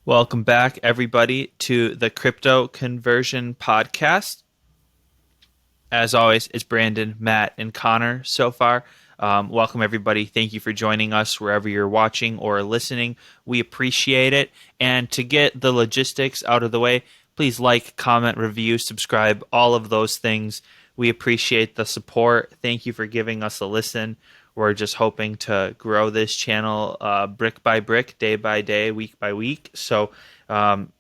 Welcome back, everybody, to the Crypto Conversion Podcast. As always, it's Brandon, Matt, and Connor so far. Welcome, everybody. Thank you for joining us wherever you're watching or listening. We appreciate it. And to get the logistics out of the way, please like, comment, review, subscribe, all of those things. We appreciate the support. Thank you for giving us a listen. We're just hoping to grow this channel brick by brick, day by day, week by week. So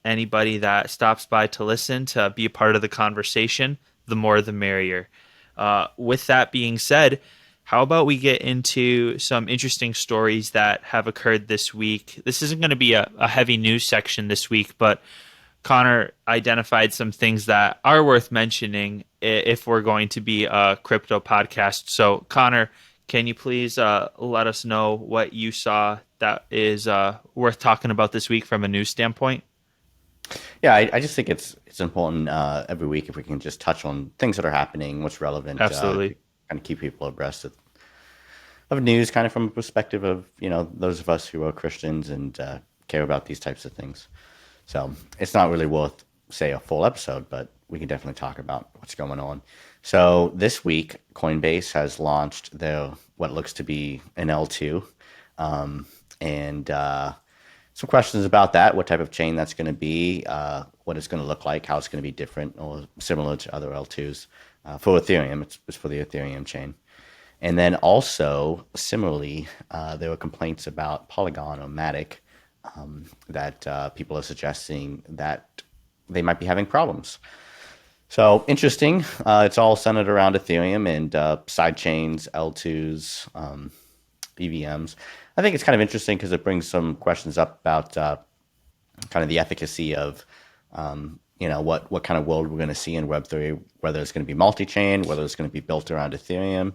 anybody that stops by to listen, to be a part of the conversation, the more the merrier. With that being said, how about we get into some interesting stories that have occurred this week? This isn't going to be a heavy news section this week, but Connor identified some things that are worth mentioning if we're going to be a crypto podcast. So, Connor, can you please let us know what you saw that is worth talking about this week from a news standpoint? Yeah, I just think it's important every week if we can just touch on things that are happening, what's relevant, Absolutely. kind of keep people abreast of news, kind of from a perspective of those of us who are Christians and care about these types of things. So it's not really worth say a full episode, but we can definitely talk about what's going on. So this week, Coinbase has launched their what looks to be an L2, and some questions about that, what type of chain that's going to be, what it's going to look like, how it's going to be different or similar to other L2s. For Ethereum, it's for the Ethereum chain. And then also, similarly, there were complaints about Polygon or Matic that people are suggesting that they might be having problems. So interesting. It's all centered around Ethereum and side chains, L2s, EVMs. I think it's kind of interesting because it brings some questions up about kind of the efficacy of, what kind of world we're going to see in Web3, whether it's going to be multi-chain, whether it's going to be built around Ethereum.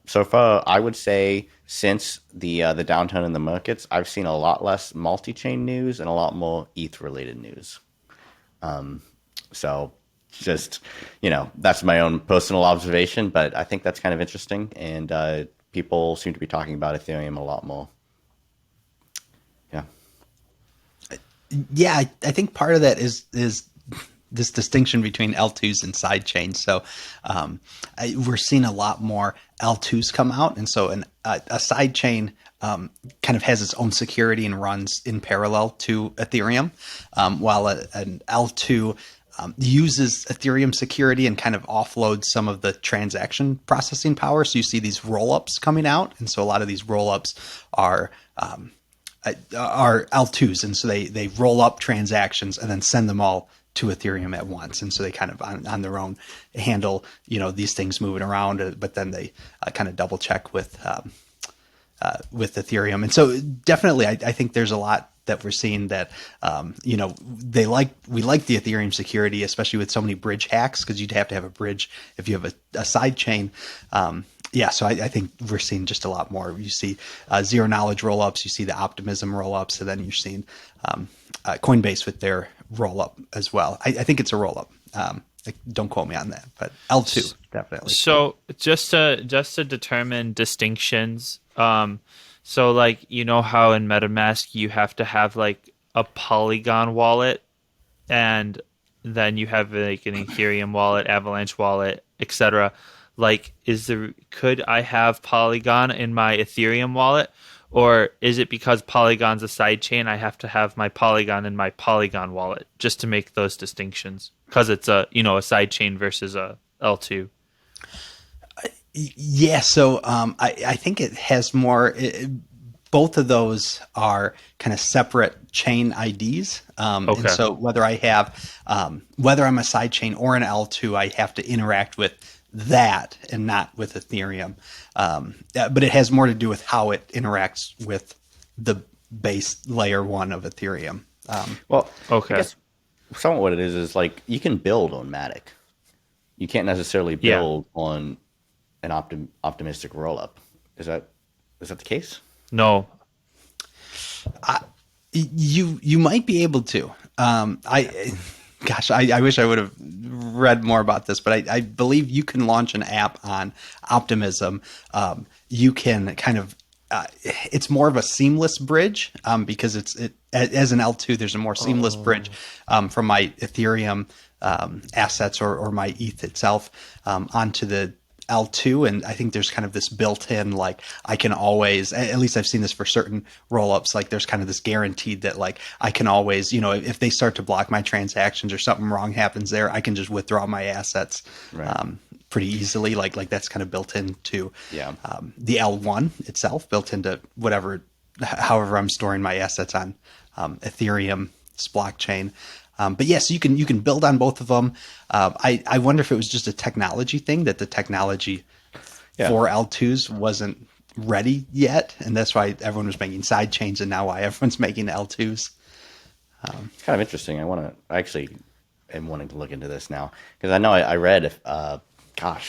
So far, I would say since the downturn in the markets, I've seen a lot less multi-chain news and a lot more ETH-related news. So just, that's my own personal observation, but I think that's kind of interesting. And people seem to be talking about Ethereum a lot more. Yeah. Yeah, I think part of that is this distinction between L2s and side chains. So we're seeing a lot more L2s come out, and so a side chain kind of has its own security and runs in parallel to Ethereum, while an L2 uses Ethereum security and kind of offloads some of the transaction processing power. So you see these roll-ups coming out, and so a lot of these roll-ups are L2s, and so they roll up transactions and then send them all to Ethereum at once, and so they kind of on their own handle these things moving around, but then they kind of double check with Ethereum. And so definitely I think there's a lot that we're seeing that we like the Ethereum security, especially with so many bridge hacks, because you'd have to have a bridge if you have a side chain. So I think we're seeing just a lot more. You see zero knowledge rollups, you see the optimism rollups, and then you're seeing Coinbase with their rollup as well. I think it's a rollup. Don't quote me on that, but L2 definitely. So just to determine distinctions, so like how in MetaMask you have to have like a Polygon wallet, and then you have like an Ethereum wallet, Avalanche wallet, etc. Like, could I have Polygon in my Ethereum wallet, or is it because Polygon's a side chain I have to have my Polygon in my Polygon wallet, just to make those distinctions because it's a side chain versus a L2? Yeah, so I think it has more. Both of those are kind of separate chain IDs, Okay. and so whether I'm a side chain or an L2, I have to interact with that and not with Ethereum. But it has more to do with how it interacts with the base layer one of Ethereum. Okay. I guess somewhat what it is like you can build on Matic. You can't necessarily build on an optimistic rollup. Is that the case? No. You might be able to. I wish I would have read more about this, but I believe you can launch an app on Optimism. You can kind of it's more of a seamless bridge because as an L2, there's a more seamless bridge from my Ethereum assets or my ETH itself onto the L2. And I think there's kind of this built-in, like I can always, at least I've seen this for certain rollups, like there's kind of this guaranteed that like I can always, if they start to block my transactions or something wrong happens there, I can just withdraw my assets. Right. Pretty easily, like that's kind of built into Yeah. the L1 itself, built into however I'm storing my assets on Ethereum's blockchain. But yes, you can build on both of them. I wonder if it was just a technology thing, that the technology for L2s wasn't ready yet, and that's why everyone was making side chains, and now why everyone's making L2s. It's kind of interesting. I actually am wanting to look into this now, because I know I read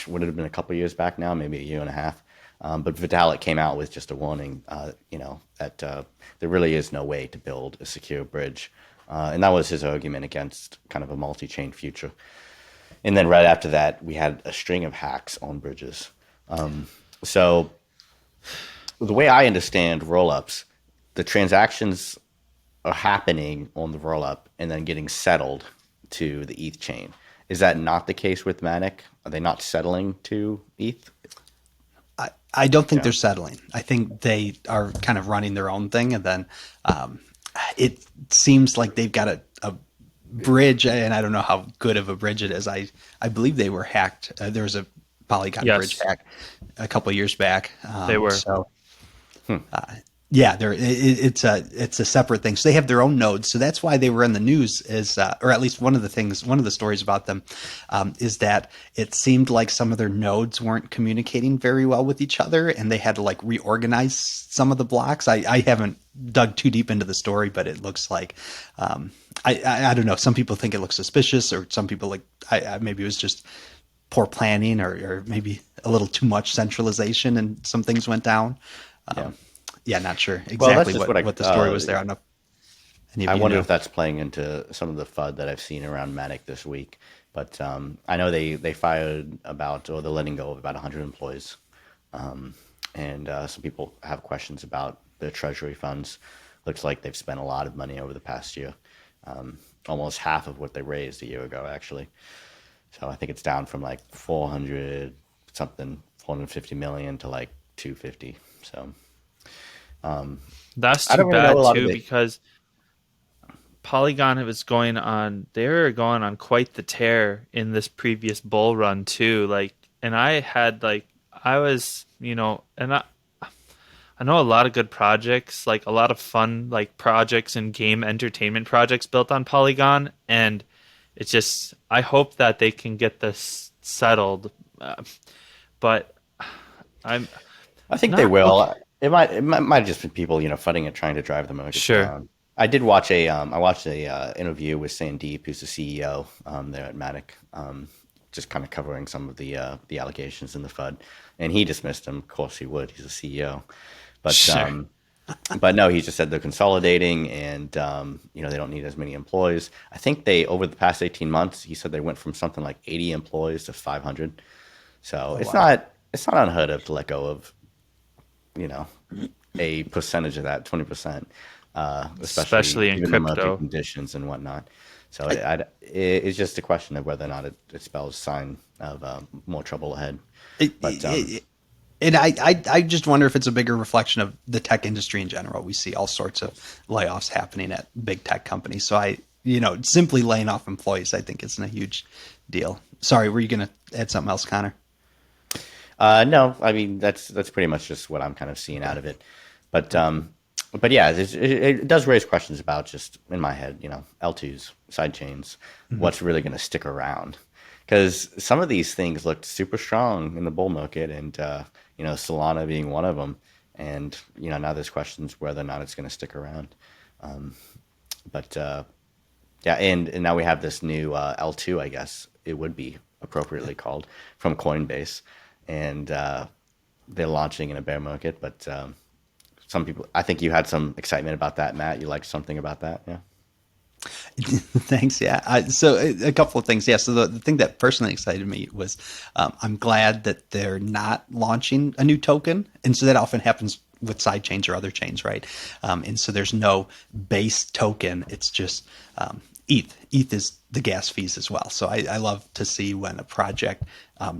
would it have been a couple of years back now, maybe a year and a half. But Vitalik came out with just a warning, that there really is no way to build a secure bridge. And that was his argument against kind of a multi-chain future. And then right after that, we had a string of hacks on bridges. So the way I understand rollups, the transactions are happening on the rollup and then getting settled to the ETH chain. Is that not the case with Matic? Are they not settling to ETH? I don't think they're settling. I think they are kind of running their own thing, and then it seems like they've got a bridge, and I don't know how good of a bridge it is. I believe they were hacked. There was a Polygon bridge hack a couple of years back. They were. So, yeah, it's a separate thing. So they have their own nodes. So that's why they were in the news, or at least one of the stories about them is that it seemed like some of their nodes weren't communicating very well with each other, and they had to like reorganize some of the blocks. I haven't dug too deep into the story, but it looks like I don't know. Some people think it looks suspicious, or some people maybe it was just poor planning, or maybe a little too much centralization, and some things went down. Yeah, not sure exactly what the story was there. I don't know. I wonder if that's playing into some of the FUD that I've seen around Matic this week. But I know they fired they're letting go of about 100 employees. And some people have questions about their treasury funds. Looks like they've spent a lot of money over the past year. Almost half of what they raised a year ago, actually. So I think it's down from like 450 million to like 250. So that's too bad too, because Polygon was going on. They were going on quite the tear in this previous bull run too. And I was, and I know a lot of good projects, like a lot of fun, like projects and game entertainment projects built on Polygon, and it's just, I hope that they can get this settled, but I think they will. It might just be people, funding it, trying to drive the market down. I did watch I watched a interview with Sandeep, who's the CEO there at Matic, just kind of covering some of the allegations in the FUD, and he dismissed them. Of course he would. He's a CEO, but but no, he just said they're consolidating, and they don't need as many employees. I think over the past 18 months, he said they went from something like 80 employees to 500. So it's not unheard of to let go of a percentage of that, 20%, especially in crypto market conditions and whatnot. So it's just a question of whether or not it spells a sign of more trouble ahead. And I just wonder if it's a bigger reflection of the tech industry in general. We see all sorts of layoffs happening at big tech companies. So simply laying off employees, I think, isn't a huge deal. Sorry, were you going to add something else, Connor? No, I mean, that's pretty much just what I'm kind of seeing out of it. But yeah, it does raise questions about, just in my head, L2s, side chains, what's really going to stick around. Because some of these things looked super strong in the bull market, and Solana being one of them. And now there's questions whether or not it's going to stick around. Yeah, and now we have this new L2, I guess it would be appropriately called, from Coinbase. And they're launching in a bear market, but some people, I think you had some excitement about that, Matt. You liked something about that, yeah? Thanks. Yeah. So a couple of things. Yeah. So the thing that personally excited me was I'm glad that they're not launching a new token. And so that often happens with side chains or other chains, right? And so there's no base token. It's just ETH. ETH is the gas fees as well. So I love to see when a project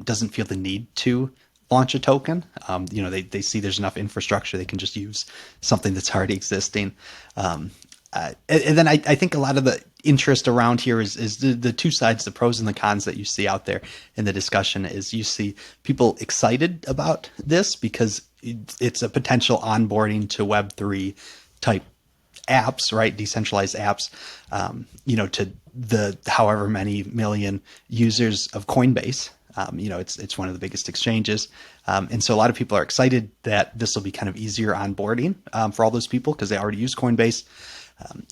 doesn't feel the need to launch a token. They see there's enough infrastructure, they can just use something that's already existing. And then I think a lot of the interest around here is the two sides, the pros and the cons that you see out there in the discussion. Is you see people excited about this because it's a potential onboarding to Web3 type apps, right? Decentralized apps, to the however many million users of Coinbase. It's one of the biggest exchanges. And so a lot of people are excited that this will be kind of easier onboarding for all those people because they already use Coinbase.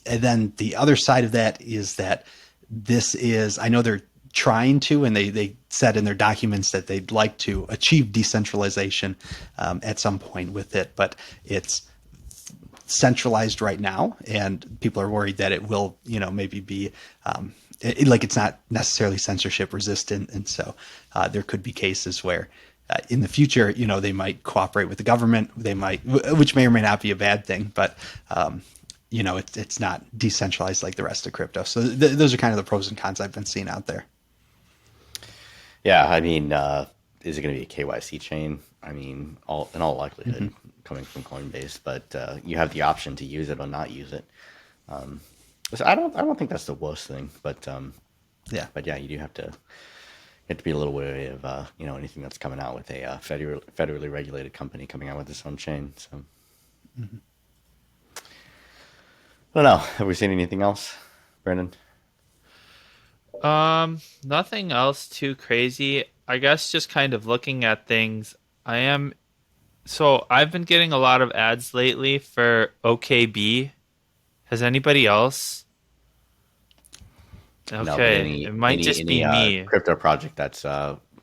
And then the other side of that is that this is, I know they're trying to, and they said in their documents that they'd like to achieve decentralization at some point with it, but it's centralized right now, and people are worried that it will, maybe be it's not necessarily censorship resistant, and so there could be cases where in the future, they might cooperate with the government. They might, which may or may not be a bad thing, but it's not decentralized like the rest of crypto. So those are kind of the pros and cons I've been seeing out there. Yeah, I mean, is it going to be a KYC chain? I mean, in all likelihood, coming from Coinbase, but you have the option to use it or not use it. So I don't think that's the worst thing, but yeah, you do have to be a little wary of anything that's coming out with a federally regulated company coming out with its own chain. So. I don't know. Have we seen anything else, Brandon? Nothing else too crazy. I guess just kind of looking at things. I've been getting a lot of ads lately for OKB. Has anybody else? No, but Okay, it might just be me. Crypto project that's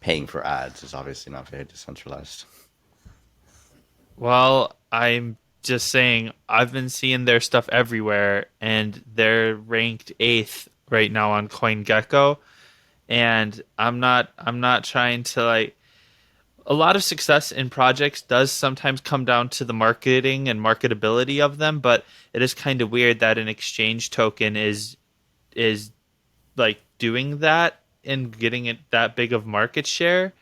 paying for ads is obviously not very decentralized. Well, I'm just saying I've been seeing their stuff everywhere, and they're ranked 8th right now on CoinGecko, and I'm not trying to a lot of success in projects does sometimes come down to the marketing and marketability of them, but it is kind of weird that an exchange token is doing that and getting it that big of market share.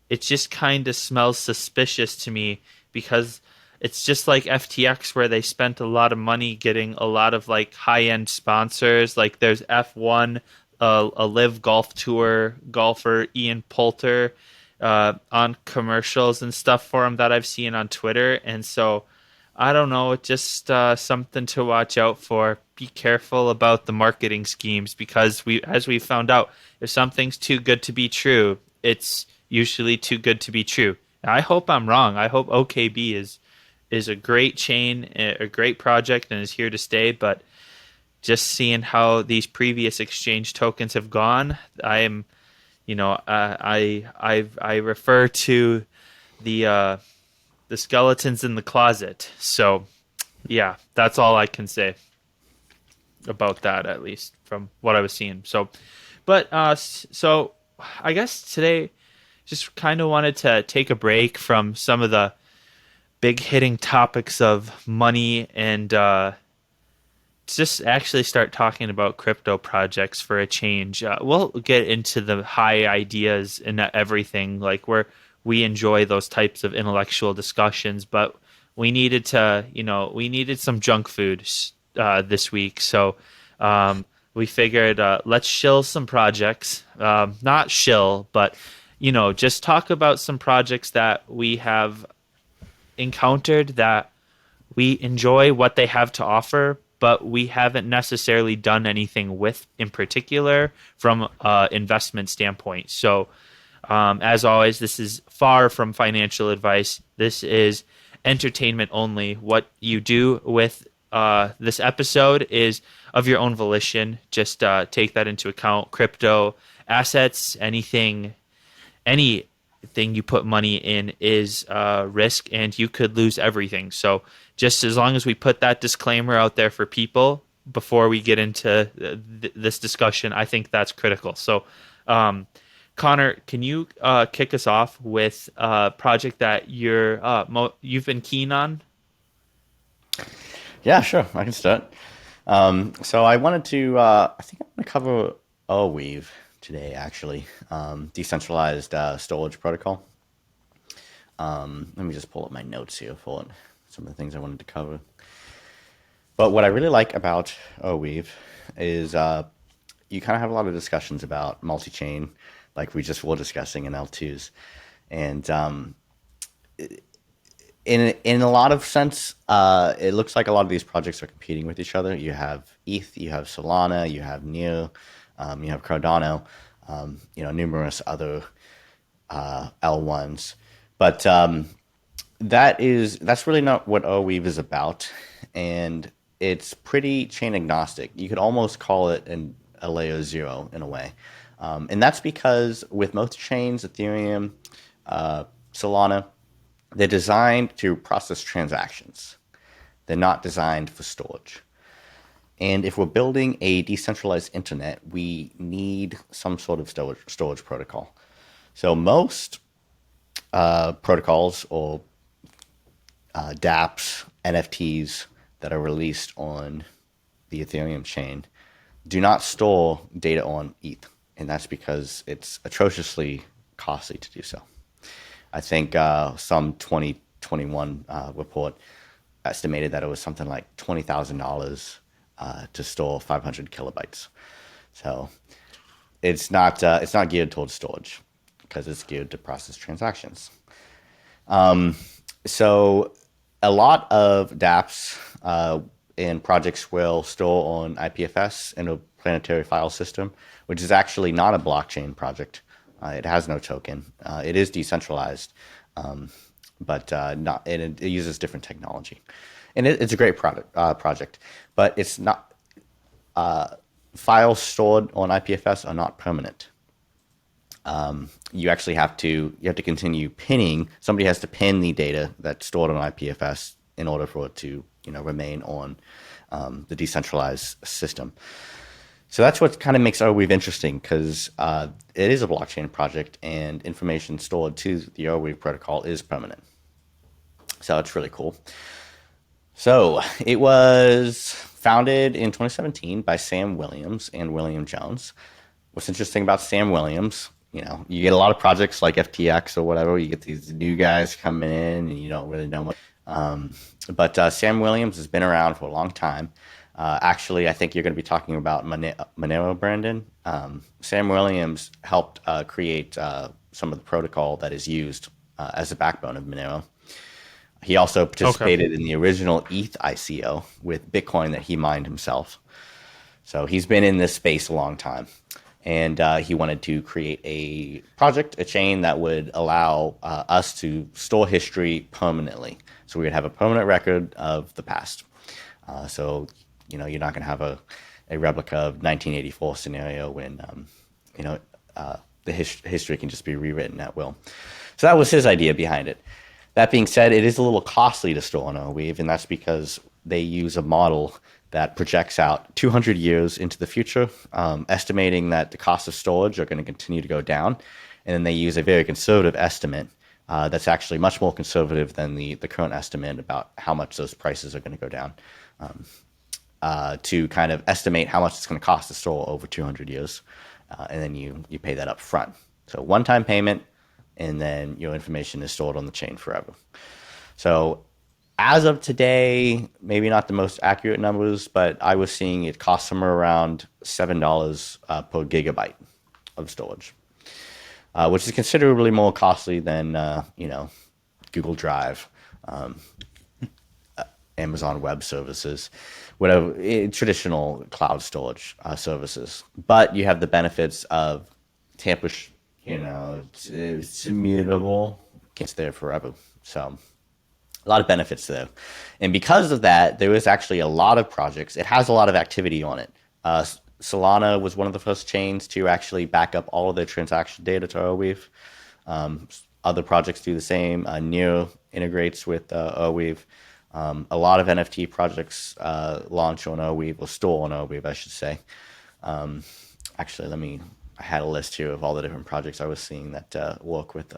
It just kind of smells suspicious to me because it's just like FTX where they spent a lot of money getting a lot of high-end sponsors. Like there's F1, a live golf tour golfer, Ian Poulter, on commercials and stuff for him that I've seen on Twitter. And so I don't know, just something to watch out for. Be careful about the marketing schemes because as we found out, if something's too good to be true, it's usually too good to be true. Now, I hope I'm wrong. I hope OKB is a great chain, a great project, and is here to stay. But just seeing how these previous exchange tokens have gone, I am, I refer to the skeletons in the closet. So, yeah, that's all I can say about that, at least from what I was seeing. So, but so I guess today just kind of wanted to take a break from some of the big hitting topics of money and just actually start talking about crypto projects for a change. We'll get into the high ideas and everything, where we enjoy those types of intellectual discussions, but we needed some junk food this week. So we figured let's shill some projects, not shill, but just talk about some projects that we have encountered that we enjoy what they have to offer, but we haven't necessarily done anything with in particular from an investment standpoint. So as always, this is far from financial advice. This is entertainment only. What you do with this episode is of your own volition. Just take that into account. Crypto assets, anything you put money in is risk, and you could lose everything. So just as long as we put that disclaimer out there for people before we get into this discussion, I think that's critical. So Connor, can you kick us off with a project that you've been keen on? Yeah, sure. I can start. So I wanted to, I think I'm going to cover Arweave today, actually. Decentralized storage protocol. Let me just pull up my notes here for it. Some of the things I wanted to cover. But what I really like about Arweave is you kind of have a lot of discussions about multi-chain, like we just were discussing in L2s. And in a lot of sense, it looks like a lot of these projects are competing with each other. You have ETH, you have Solana, you have Neo, you have Cardano, numerous other L1s. But that's really not what Arweave is about, and it's pretty chain agnostic. You could almost call it a layer zero in a way, and that's because with most chains, Ethereum, Solana, they're designed to process transactions. They're not designed for storage. And if we're building a decentralized internet, we need some sort of storage protocol. So most protocols or dApps, NFTs that are released on the Ethereum chain do not store data on ETH. And that's because it's atrociously costly to do so. I think some 2021 report estimated that it was something like $20,000 to store 500 kilobytes. So it's not geared towards storage because it's geared to process transactions. So a lot of dApps and projects will store on IPFS in a planetary file system, which is actually not a blockchain project. It has no token. It is decentralized, but not. And it uses different technology, and it's a great project. But it's not. Files stored on IPFS are not permanent. You actually have to continue pinning. Somebody has to pin the data that's stored on IPFS in order for it to remain on the decentralized system. So that's what kind of makes Arweave interesting because it is a blockchain project and information stored to the Arweave protocol is permanent. So it's really cool. So it was founded in 2017 by Sam Williams and William Jones. What's interesting about Sam Williams, you get a lot of projects like FTX or whatever. You get these new guys coming in and you don't really know much. But Sam Williams has been around for a long time. Actually, I think you're going to be talking about Monero, Brandon. Sam Williams helped create some of the protocol that is used as a backbone of Monero. He also participated in the original ETH ICO with Bitcoin that he mined himself. So he's been in this space a long time. And he wanted to create a project, a chain that would allow us to store history permanently. So we would have a permanent record of the past. So you're not going to have a replica of 1984 scenario when the history can just be rewritten at will. So that was his idea behind it. That being said, it is a little costly to store on Arweave, and that's because they use a model that projects out 200 years into the future, estimating that the cost of storage are going to continue to go down. And then they use a very conservative estimate that's actually much more conservative than the current estimate about how much those prices are going to go down to kind of estimate how much it's going to cost to store over 200 years. And then you pay that up front. So one-time payment, and then your information is stored on the chain forever. So as of today, maybe not the most accurate numbers, but I was seeing it cost somewhere around $7 per gigabyte of storage, which is considerably more costly than Google Drive, Amazon Web Services, whatever traditional cloud storage services. But you have the benefits of tamper. It's immutable. It's there forever. So a lot of benefits there. And because of that, there is actually a lot of projects. It has a lot of activity on it. Solana was one of the first chains to actually back up all of their transaction data to Arweave. Other projects do the same. Neo integrates with Arweave. A lot of NFT projects launch on Arweave, or store on Arweave, I should say. Actually, I had a list here of all the different projects I was seeing that work with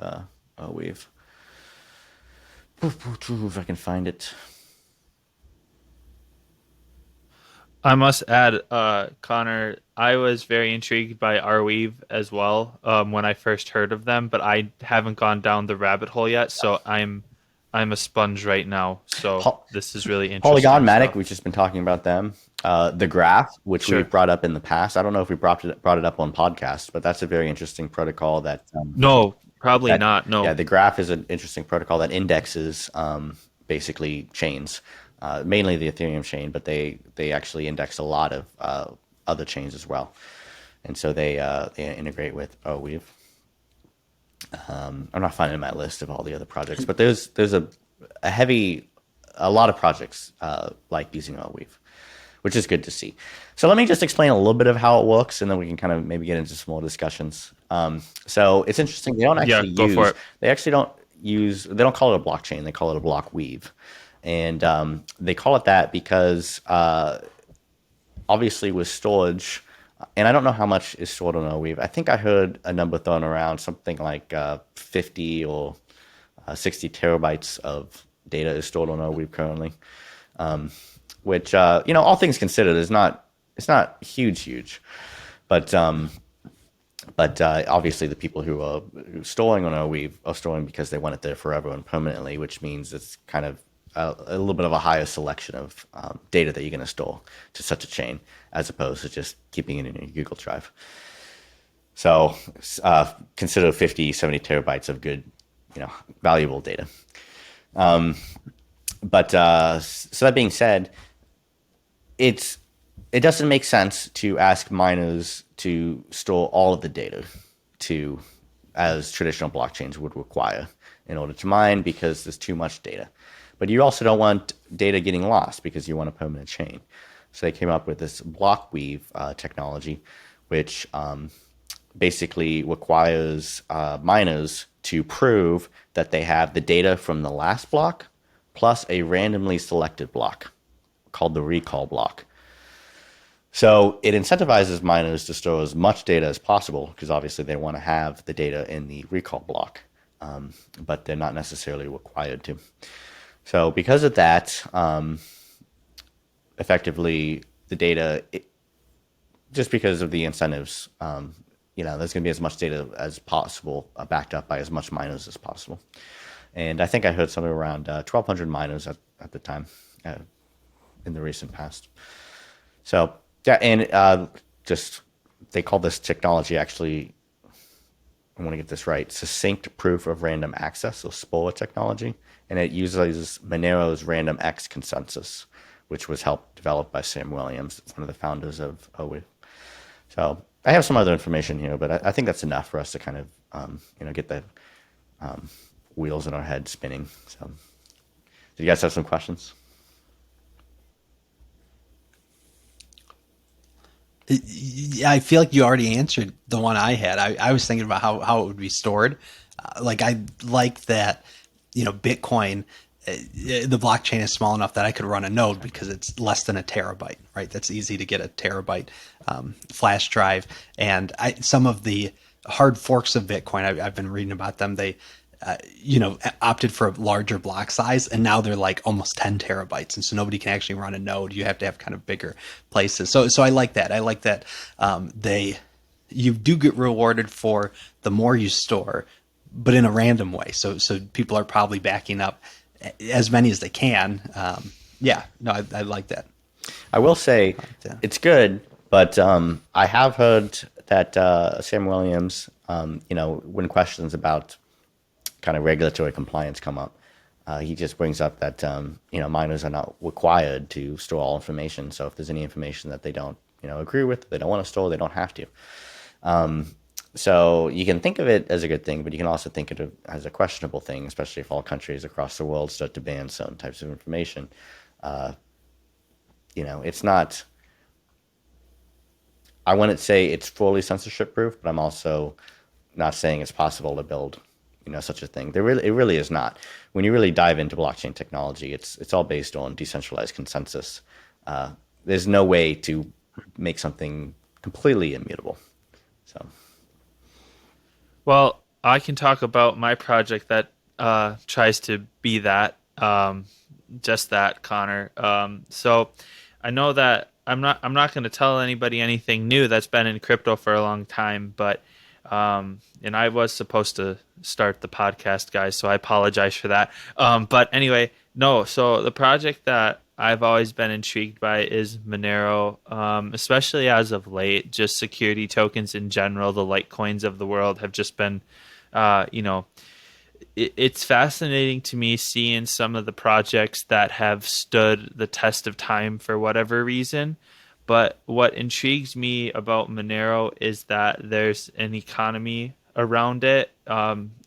Arweave. If I can find it. I must add, Connor, I was very intrigued by Arweave as well when I first heard of them, but I haven't gone down the rabbit hole yet, so I'm a sponge right now. So Po- this is really Polygon interesting. Matic, So we've just been talking about them. The Graph, which we've sure. brought up in the past. I don't know if we brought it up on podcast, but that's a very interesting protocol No, probably that not. yeah, No. the Graph is an interesting protocol that indexes basically chains, mainly the Ethereum chain, but they actually index a lot of other chains as well, and so they integrate with Arweave. I'm not finding my list of all the other projects, but there's a heavy a lot of projects like using Arweave, which is good to see. So let me just explain a little bit of how it works, and then we can kind of maybe get into some more discussions. So it's interesting. Yeah, go for it. They actually don't use. They don't call it a blockchain. They call it a block weave, and they call it that because obviously with storage, and I don't know how much is stored on Arweave. I think I heard a number thrown around, something like 50 or 60 terabytes of data is stored on Arweave currently, which all things considered, is not it's not huge, but obviously the people who are storing on Arweave are storing because they want it there forever and permanently, which means it's kind of a little bit of a higher selection of data that you're going to store to such a chain, as opposed to just keeping it in your Google Drive. So consider 50, 70 terabytes of good, valuable data. But so that being said, it doesn't make sense to ask miners to store all of the data to as traditional blockchains would require in order to mine, because there's too much data. But you also don't want data getting lost because you want a permanent chain. So they came up with this block weave technology, which basically requires miners to prove that they have the data from the last block plus a randomly selected block called the recall block. So it incentivizes miners to store as much data as possible, because obviously they want to have the data in the recall block, but they're not necessarily required to. So because of that, effectively the data, just because of the incentives, there's going to be as much data as possible backed up by as much miners as possible. And I think I heard somewhere around 1,200 miners at the time in the recent past. So yeah, and just they call this technology, actually, I want to get this right, succinct proof of random access, or SPOA technology, and it uses Monero's random X consensus, which was helped develop by Sam Williams, one of the founders of Arweave. So I have some other information here, but I think that's enough for us to kind of get the wheels in our head spinning. So, do you guys have some questions? I feel like you already answered the one I had. I was thinking about how it would be stored. I like that, Bitcoin, the blockchain is small enough that I could run a node because it's less than a terabyte, right? That's easy to get a terabyte flash drive. And some of the hard forks of Bitcoin, I've been reading about them. They opted for a larger block size, and now they're like almost 10 terabytes. And so nobody can actually run a node. You have to have kind of bigger places. So I like that. I like that you do get rewarded for the more you store, but in a random way. So people are probably backing up as many as they can. I like that. I will say it's good, but I have heard that Sam Williams, when questions about kind of regulatory compliance come up, he just brings up that miners are not required to store all information. So if there's any information that they don't agree with, they don't want to store, they don't have to. So you can think of it as a good thing, but you can also think of it as a questionable thing, especially if all countries across the world start to ban certain types of information. It's not. I wouldn't say it's fully censorship proof, but I'm also not saying it's possible to build such a thing. It really is not. When you really dive into blockchain technology, it's all based on decentralized consensus. There's no way to make something completely immutable. So, Well, I can talk about my project that tries to be that, just that, Connor. So I know that I'm not going to tell anybody anything new that's been in crypto for a long time, but and I was supposed to start the podcast, guys, so I apologize for that. But anyway, no. So the project that I've always been intrigued by is Monero, especially as of late. Just security tokens in general, the Litecoins of the world have just been, you know, it's fascinating to me seeing some of the projects that have stood the test of time for whatever reason. But what intrigues me about Monero is that there's an economy around it,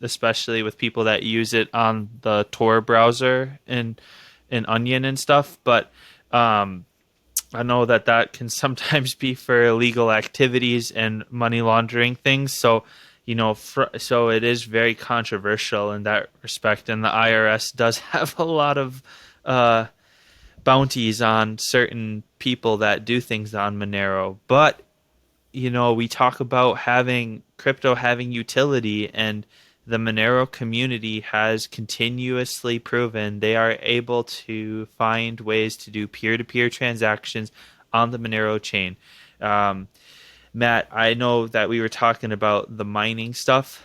especially with people that use it on the Tor browser and Onion and stuff. But um, I know that that can sometimes be for illegal activities and money laundering things. So, so it is very controversial in that respect. And the IRS does have a lot of uh, bounties on certain people that do things on Monero. But we talk about having crypto having utility, and the Monero community has continuously proven they are able to find ways to do peer-to-peer transactions on the Monero chain. Um, Matt, I know that we were talking about the mining stuff,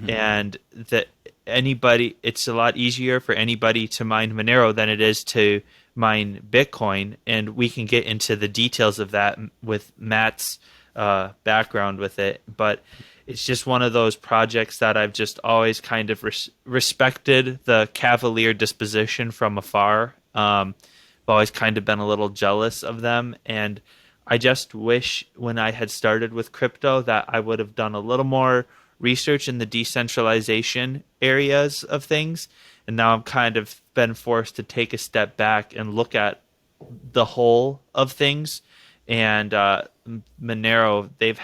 and that it's a lot easier for anybody to mine Monero than it is to mine Bitcoin, and we can get into the details of that with Matt's background with it. But it's just one of those projects that I've just always kind of respected the cavalier disposition from afar. I've always kind of been a little jealous of them, and I just wish when I had started with crypto that I would have done a little more research in the decentralization areas of things. And now I'm kind of been forced to take a step back and look at the whole of things. And Monero, they've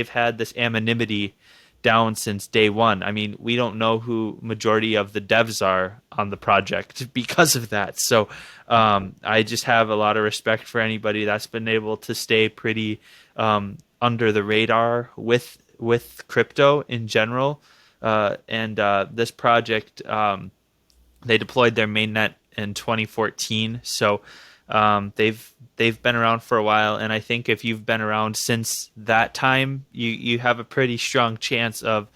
had this anonymity down since day one. I mean, we don't know who majority of the devs are on the project because of that. So I just have a lot of respect for anybody that's been able to stay pretty under the radar with crypto in general. And this project, they deployed their mainnet in 2014. So they've been around for a while, and I think if you've been around since that time, you have a pretty strong chance of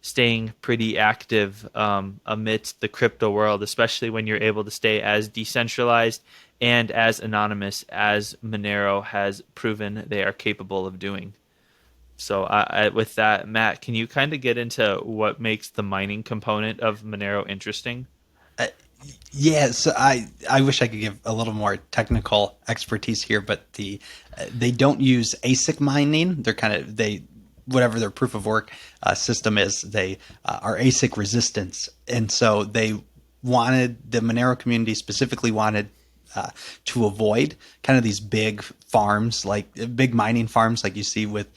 staying pretty active amidst the crypto world, especially when you're able to stay as decentralized and as anonymous as Monero has proven they are capable of doing. So with that, Matt, can you kind of get into what makes the mining component of Monero interesting? Uh, yeah, so I wish I could give a little more technical expertise here, but they don't use ASIC mining. They're kind of they whatever their proof of work system is. They are ASIC resistance, and so the Monero community specifically wanted to avoid kind of these big farms, like big mining farms, like you see with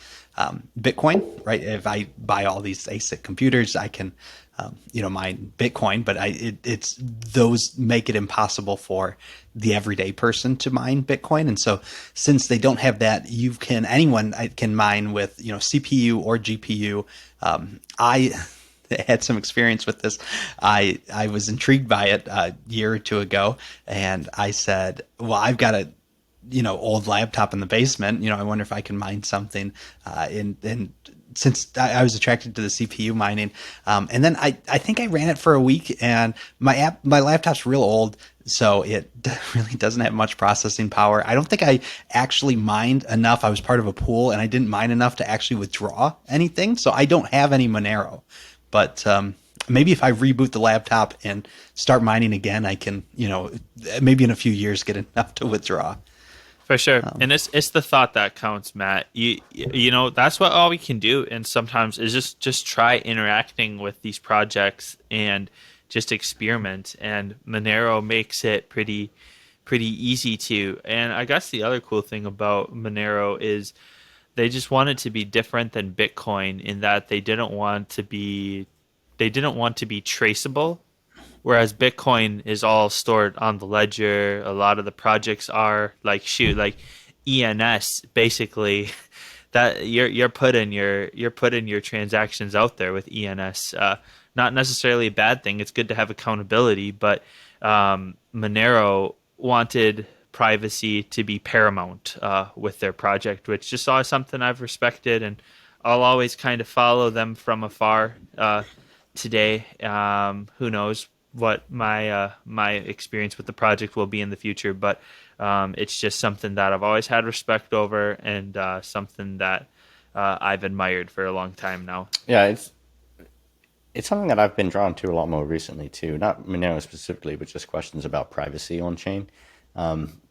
Bitcoin, right? If I buy all these ASIC computers, I can, mine Bitcoin, but it's those make it impossible for the everyday person to mine Bitcoin. And so since they don't have that, anyone can mine with, CPU or GPU. I had some experience with this. I was intrigued by it a year or two ago, and I said, well, I've got a old laptop in the basement. I wonder if I can mine something. And since I was attracted to the CPU mining, and then I think I ran it for a week, and my laptop's real old, so it really doesn't have much processing power. I don't think I actually mined enough. I was part of a pool, and I didn't mine enough to actually withdraw anything, so I don't have any Monero. But maybe if I reboot the laptop and start mining again, I can, maybe in a few years get enough to withdraw. For sure. And it's the thought that counts, Matt. You know, that's what all we can do, and sometimes is just try interacting with these projects and just experiment. And Monero makes it pretty easy to. And I guess the other cool thing about Monero is they just wanted to be different than Bitcoin in that they didn't want to be traceable. Whereas Bitcoin is all stored on the ledger. A lot of the projects are like ENS basically that you're putting your transactions out there with ENS. Not necessarily a bad thing. It's good to have accountability, but Monero wanted privacy to be paramount with their project, which just always something I've respected, and I'll always kind of follow them from afar. Today, who knows what my experience with the project will be in the future, but it's just something that I've always had respect over, and something that I've admired for a long time now. Yeah, it's something that I've been drawn to a lot more recently too. Not Monero specifically, but just questions about privacy on chain,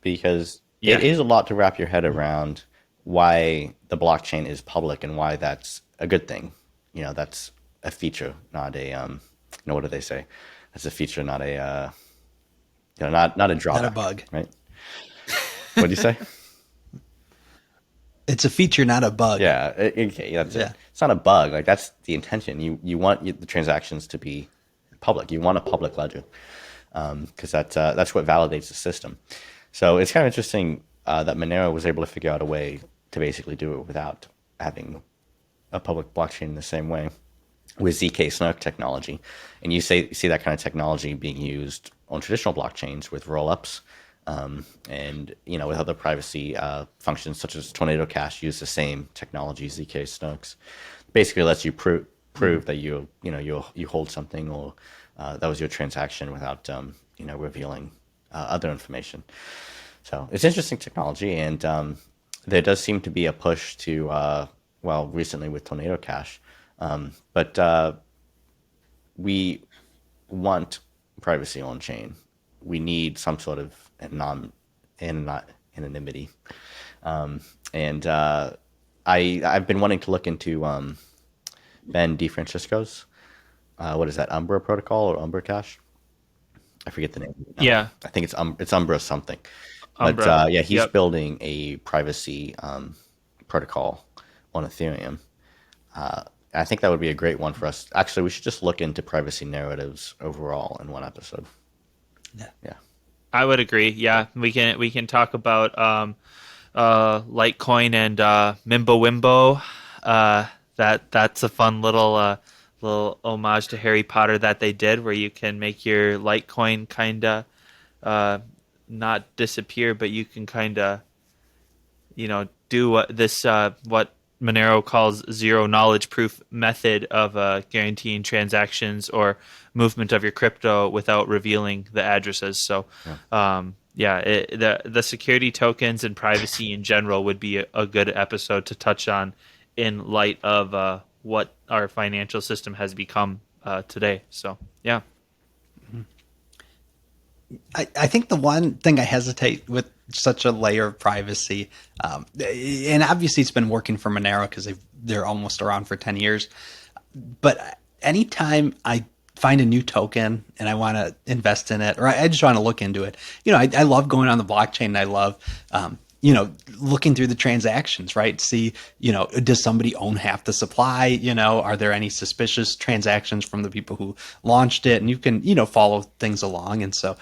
because it Yeah, is a lot to wrap your head around why the blockchain is public and why that's a good thing. That's a feature, not a what do they say? That's a feature, not a not a Not a drawback, bug. right? What do you say? It's a feature, not a bug. Yeah, okay, that's it. Yeah. It's not a bug. Like that's the intention. You want the transactions to be public. You want a public ledger because that's what validates the system. So it's kind of interesting that Monero was able to figure out a way to basically do it without having a public blockchain in the same way with ZK Snark technology. And you see that kind of technology being used on traditional blockchains with rollups. And with other privacy functions such as Tornado Cash use the same technology, ZK Snarks. Basically, lets you prove that you hold something or that was your transaction without revealing other information. So it's interesting technology, and there does seem to be a push to recently with Tornado Cash, but we want privacy on chain. We need some sort of anonymity. And I've been wanting to look into Ben DeFrancisco's what is that, Umbra protocol or Umbra Cache? I forget the name. yeah, I think it's Umbra something. But Umbra. yeah, he's Yep. building a privacy protocol on Ethereum. I think that would be a great one for us. Actually, we should just look into privacy narratives overall in one episode. Yeah. Yeah. I would agree. Yeah, we can talk about Litecoin and Mimblewimbo. That's a fun little homage to Harry Potter that they did, where you can make your Litecoin kinda not disappear, but you can kinda do what Monero calls zero knowledge proof method of guaranteeing transactions or movement of your crypto without revealing the addresses. So, the security tokens and privacy in general would be a good episode to touch on in light of what our financial system has become today. So, yeah. I think the one thing I hesitate with such a layer of privacy, and obviously it's been working for Monero because they're almost around for 10 years. But anytime I find a new token and I want to invest in it, or I just want to look into it, I love going on the blockchain and I love, looking through the transactions, right? See, does somebody own half the supply? Are there any suspicious transactions from the people who launched it? And you can, follow things along. And so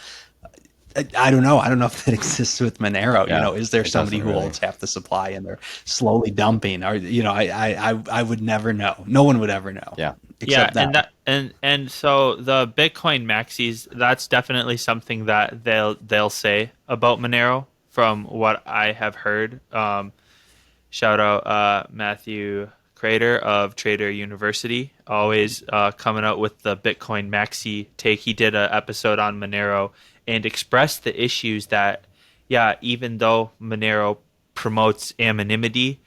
I don't know. I don't know if that exists with Monero. Yeah, Is there it somebody doesn't who really. holds half the supply and they're slowly dumping? Or I would never know. No one would ever know. Yeah. Except And them. and so the Bitcoin maxis, that's definitely something that they'll say about Monero from what I have heard. Shout out Matthew Crater of Trader University, always coming out with the Bitcoin maxi take. He did an episode on Monero and expressed the issues that, yeah, even though Monero promotes anonymity,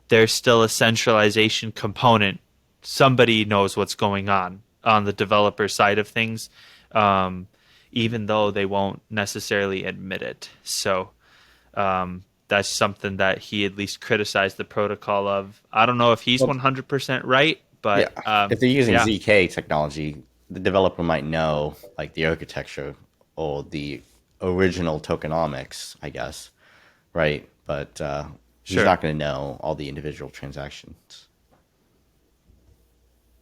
there's still a centralization component. Somebody knows what's going on the developer side of things, even though they won't necessarily admit it. So that's something that he at least criticized the protocol of. I don't know if he's Well, 100% right, yeah. but If they're using yeah, ZK technology, the developer might know like the architecture or the original tokenomics, I guess, right? But he's sure. not going to know all the individual transactions.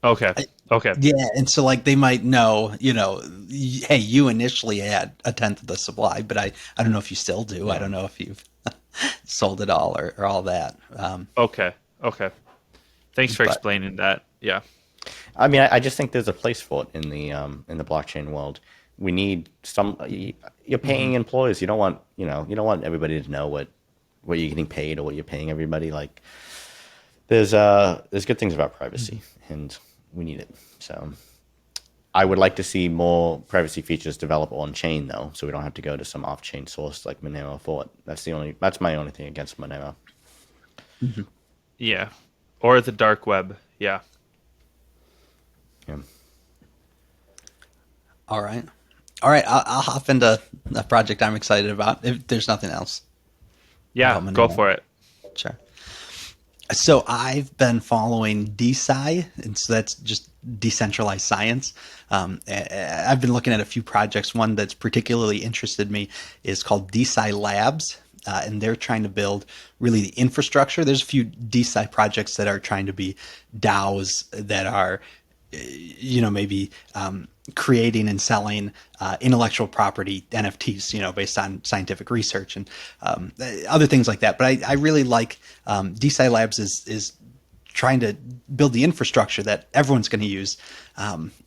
Okay, okay, Yeah, and so like they might know, hey, you initially had a tenth of the supply, but I don't know if you still do. I Yeah. don't know if you've sold it all or all that. okay, okay. Thanks for But explaining that. Yeah, I mean, I just think there's a place for it in the blockchain world. We need some, you're paying employees. You don't want you don't want everybody to know what you're getting paid or what you're paying everybody. Like there's good things about privacy, and we need it. So I would like to see more privacy features develop on chain though, so we don't have to go to some off chain source like Monero for it. That's my only thing against Monero. Yeah. Or the dark web. Yeah. Yeah. All right. I'll hop into a project I'm excited about. If there's nothing else. Yeah. About Go Monero. for it. Sure. So I've been following DeSci, and so that's just decentralized science. I've been looking at a few projects. One that's particularly interested me is called DeSci Labs, and they're trying to build really the infrastructure. There's a few DeSci projects that are trying to be DAOs that are, maybe creating and selling intellectual property NFTs, based on scientific research and other things like that. But I really like DeSci Labs is trying to build the infrastructure that everyone's going to use.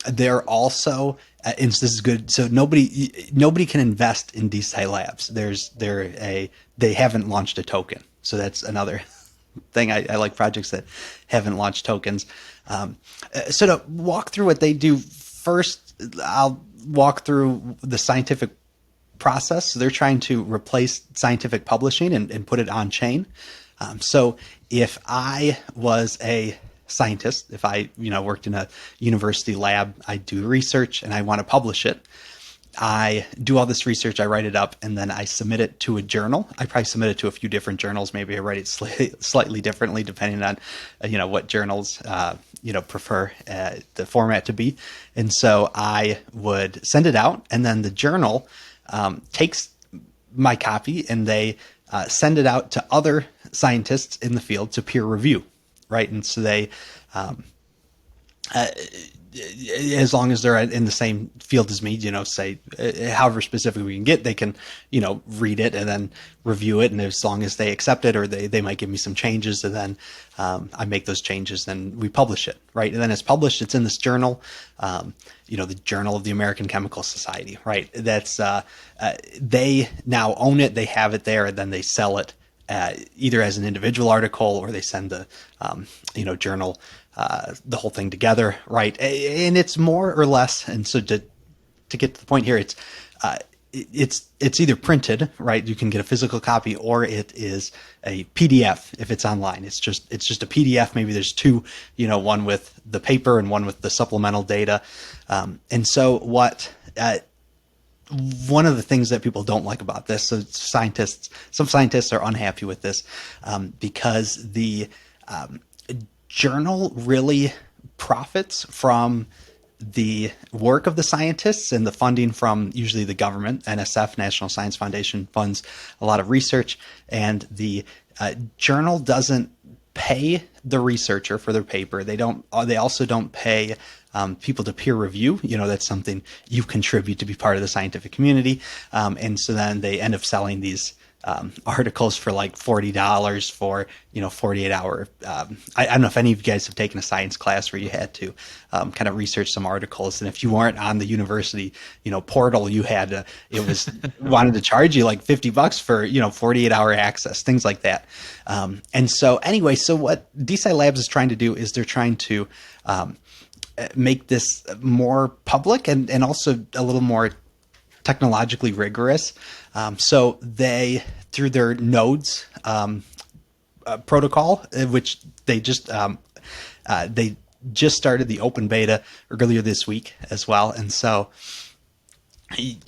They're also, and this is good. So nobody can invest in DeSci Labs. They haven't launched a token. So that's another thing. I like projects that haven't launched tokens. So to walk through what they do, first, I'll walk through the scientific process. So they're trying to replace scientific publishing and put it on chain. So if I was a scientist, if I worked in a university lab, I do research and I want to publish it. I do all this research, I write it up, and then I submit it to a journal. I probably submit it to a few different journals. Maybe I write it slightly differently depending on, what journals, prefer the format to be. And so I would send it out, and then the journal takes my copy and they send it out to other scientists in the field to peer review, right? And so they as long as they're in the same field as me, say however specific we can get, they can, read it and then review it. And as long as they accept it, or they might give me some changes, and then I make those changes, then we publish it, right? And then it's published, it's in this journal, the Journal of the American Chemical Society, right? That's they now own it, they have it there, and then they sell it either as an individual article, or they send the journal the whole thing together, right? And it's more or less, and so to get to the point here, it's either printed, right? You can get a physical copy, or it is a PDF if it's online. It's just a PDF. Maybe there's two, one with the paper and one with the supplemental data. And so one of the things that people don't like about this, so some scientists are unhappy with this because the journal really profits from the work of the scientists and the funding from usually the government. NSF, National Science Foundation, funds a lot of research, and the journal doesn't pay the researcher for their paper. They also don't pay people to peer review. That's something you contribute to be part of the scientific community. And so then they end up selling these articles for like $40 for 48-hour. I don't know if any of you guys have taken a science class where you had to kind of research some articles, and if you weren't on the university portal, you had to. It was wanted to charge you like $50 for 48-hour access, things like that. And so anyway, so what DeSci Labs is trying to do is they're trying to make this more public and also a little more technologically rigorous. So they, through their nodes protocol, which they just started the open beta earlier this week as well. And so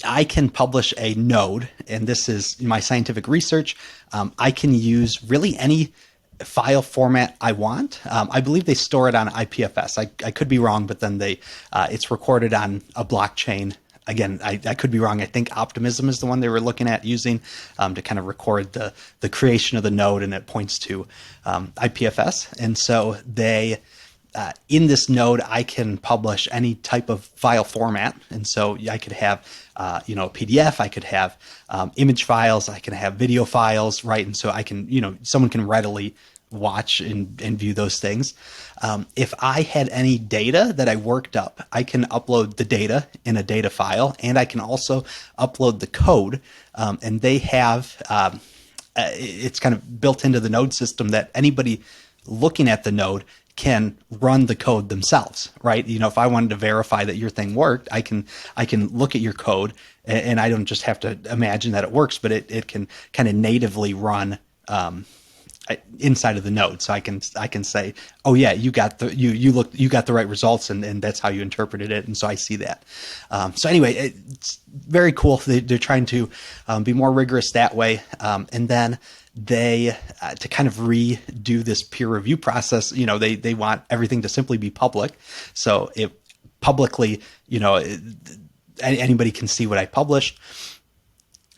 I can publish a node, and this is my scientific research. I can use really any file format I want. I believe they store it on IPFS. I could be wrong, but then it's recorded on a blockchain. Again, I could be wrong. I think Optimism is the one they were looking at using to kind of record the creation of the node, and it points to IPFS. And so they, in this node, I can publish any type of file format. And so I could have, a PDF, I could have image files, I can have video files, right? And so I can, someone can readily watch and view those things. If I had any data that I worked up, I can upload the data in a data file, and I can also upload the code. And they have it's kind of built into the node system that anybody looking at the node can run the code themselves, right? You know, if I wanted to verify that your thing worked, I can look at your code, and I don't just have to imagine that it works, but it can kind of natively run inside of the node. So I can say, oh yeah, you got the right results, and that's how you interpreted it. And so I see that. So anyway, it's very cool. They're trying to be more rigorous that way. And then they to kind of redo this peer review process, you know, they want everything to simply be public. So it publicly, you know, anybody can see what I published.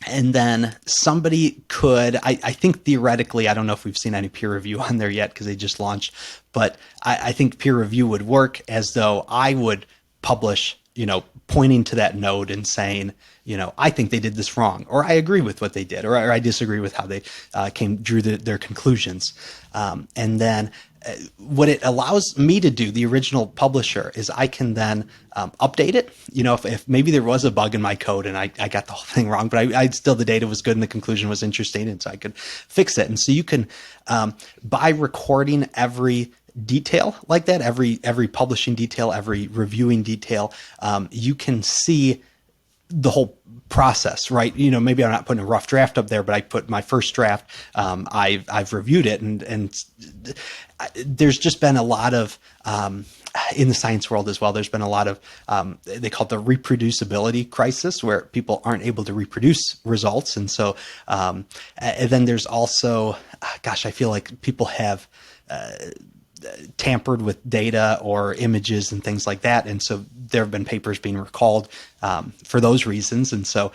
And then somebody could, I think theoretically, I don't know if we've seen any peer review on there yet because they just launched, but I think peer review would work as though I would publish, you know, pointing to that node and saying, you know, I think they did this wrong, or I agree with what they did, or I disagree with how they drew their conclusions. And then what it allows me to do, the original publisher, is I can then update it. You know, if maybe there was a bug in my code and I got the whole thing wrong, but I still, the data was good and the conclusion was interesting, and so I could fix it. And so you can, by recording every detail like that, every publishing detail, every reviewing detail, you can see the whole process, right? You know, maybe I'm not putting a rough draft up there, but I put my first draft. I've reviewed it, and there's just been a lot of in the science world as well. There's been a lot of they call it the reproducibility crisis, where people aren't able to reproduce results, and so and then there's also, gosh, I feel like people have tampered with data or images and things like that. And so there have been papers being recalled for those reasons. And so